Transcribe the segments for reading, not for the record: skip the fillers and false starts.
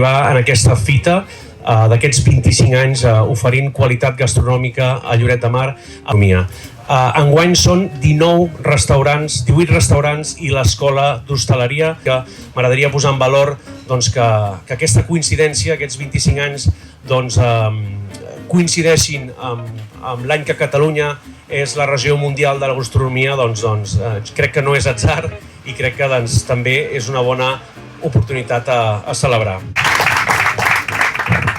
arribar en aquesta fita d'aquests 25 anys oferint qualitat gastronòmica a Lloret de Mar. Enguany són 19 restaurants, 18 restaurants i l'escola d'hostaleria, que m'agradaria posar en valor que aquesta coincidència, aquests 25 anys, coincideixin amb l'any que Catalunya és la regió mundial de la gastronomia, crec que no és atzar i crec que també és una bona oportunitat a celebrar.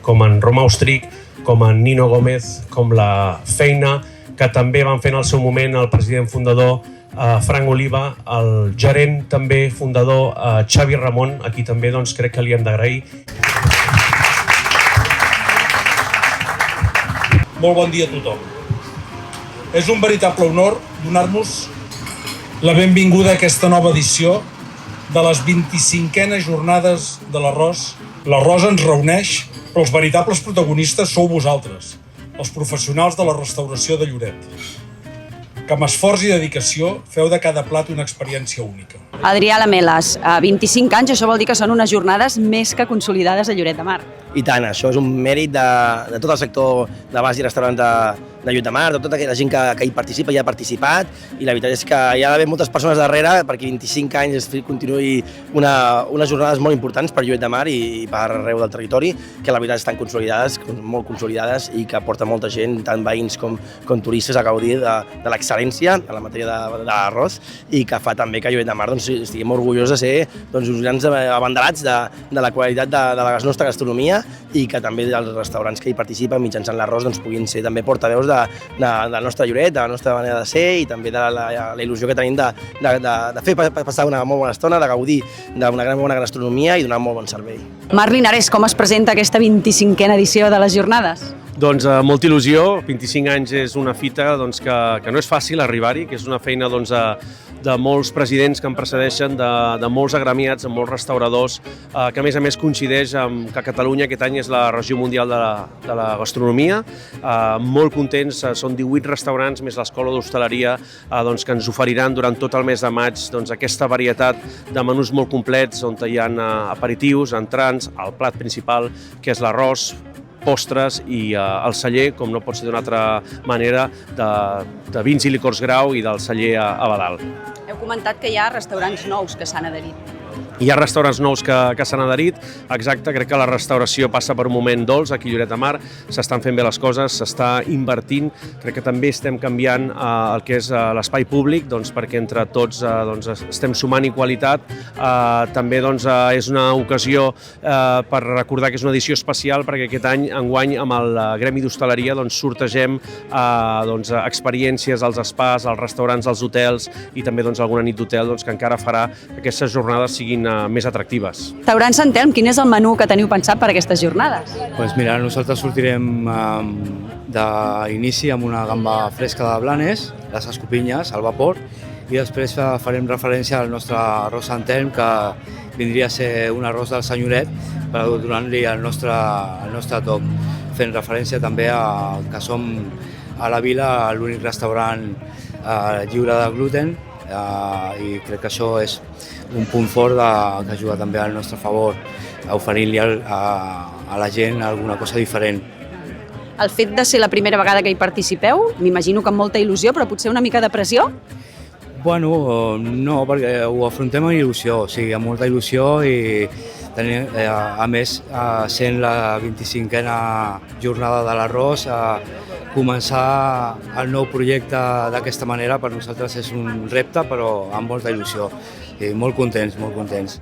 Com en Roma Austric, com en Nino Gómez, com la feina que també van fer en el seu moment el president fundador Frank Oliva, el gerent també fundador Xavi Ramon, a qui també crec que li hem d'agrair. Molt bon dia a tothom. És un veritable honor donar-nos la benvinguda a aquesta nova edició de les 25enes jornades de l'arròs. L'arròs ens reuneix, però els veritables protagonistes sou vosaltres, els professionals de la restauració de Lloret, que amb esforç i dedicació feu de cada plat una experiència única. Adrià Lamelas, 25 anys, això vol dir que són unes jornades més que consolidades a Lloret de Mar. I tant, això és un mèrit de tot el sector de bars i restaurants de Lloret de Mar, de tota aquella gent que hi participa i ha participat, i la veritat és que hi ha d'haver moltes persones darrere perquè 25 anys continuï unes jornades molt importants per Lloret de Mar i per arreu del territori, que la veritat estan consolidades, molt consolidades, i que porta molta gent, tant veïns com turistes, a gaudir de l'excel·lència en la matèria de l'arròs, i que fa també que Lloret de Mar estiguem orgullosos de ser uns grans abanderats de la qualitat de la nostra gastronomia, i que també els restaurants que hi participen mitjançant l'arròs puguin ser també portaveus del nostre Lloret, de la nostra manera de ser, i també de la il·lusió que tenim de fer passar una molt bona estona, de gaudir d'una gran bona gastronomia i donar molt bon servei. Marc Linares, com es presenta aquesta 25a edició de les jornades? Doncs molta il·lusió, 25 anys és una fita que no és fàcil arribar-hi, que és una feina de molts presidents que em precedeixen, de molts agremiats, de molts restauradors, que a més coincideix amb que Catalunya aquest any és la regió mundial de la gastronomia. Molt contents, són 18 restaurants més l'escola d'hostaleria que ens oferiran durant tot el mes de maig aquesta varietat de menús molt complets, on hi ha aperitius, entrants, el plat principal, que és l'arròs, postres i el celler, com no pot ser d'una altra manera, de vins i licors Grau i del celler a Badal. Heu comentat que hi ha restaurants nous que s'han adherit. Hi ha restaurants nous que s'han adherit, exacte, crec que la restauració passa per un moment dolç aquí a Lloret de Mar, s'estan fent bé les coses, s'està invertint, crec que també estem canviant el que és l'espai públic, perquè entre tots estem sumant i qualitat. També és una ocasió per recordar que és una edició especial, perquè aquest any, enguany, amb el gremi d'hostaleria sortegem experiències als spas, als restaurants, als hotels, i també alguna nit d'hotel que encara farà que aquestes jornades siguin més atractives. Restaurant Sant Elm, quin és el menú que teniu pensat per aquestes jornades? Doncs mira, nosaltres sortirem d'inici amb una gamba fresca de Blanes, les escopinyes al vapor, i després farem referència al nostre arròs Sant Elm, que vindria a ser un arròs del senyoret, per donar-li el nostre toc, fent referència també a que som a la vila l'únic restaurant lliure de gluten, i crec que això és un punt fort que juga també al nostre favor, oferint-li a la gent alguna cosa diferent. El fet de ser la primera vegada que hi participeu, m'imagino que amb molta il·lusió, però potser una mica de pressió? Bueno, no, perquè ho afrontem amb il·lusió, o sigui, amb molta il·lusió, i a més, sent la 25a jornada de l'arròs, començar el nou projecte d'aquesta manera per nosaltres és un repte, però amb molta il·lusió. I molt contents, molt contents.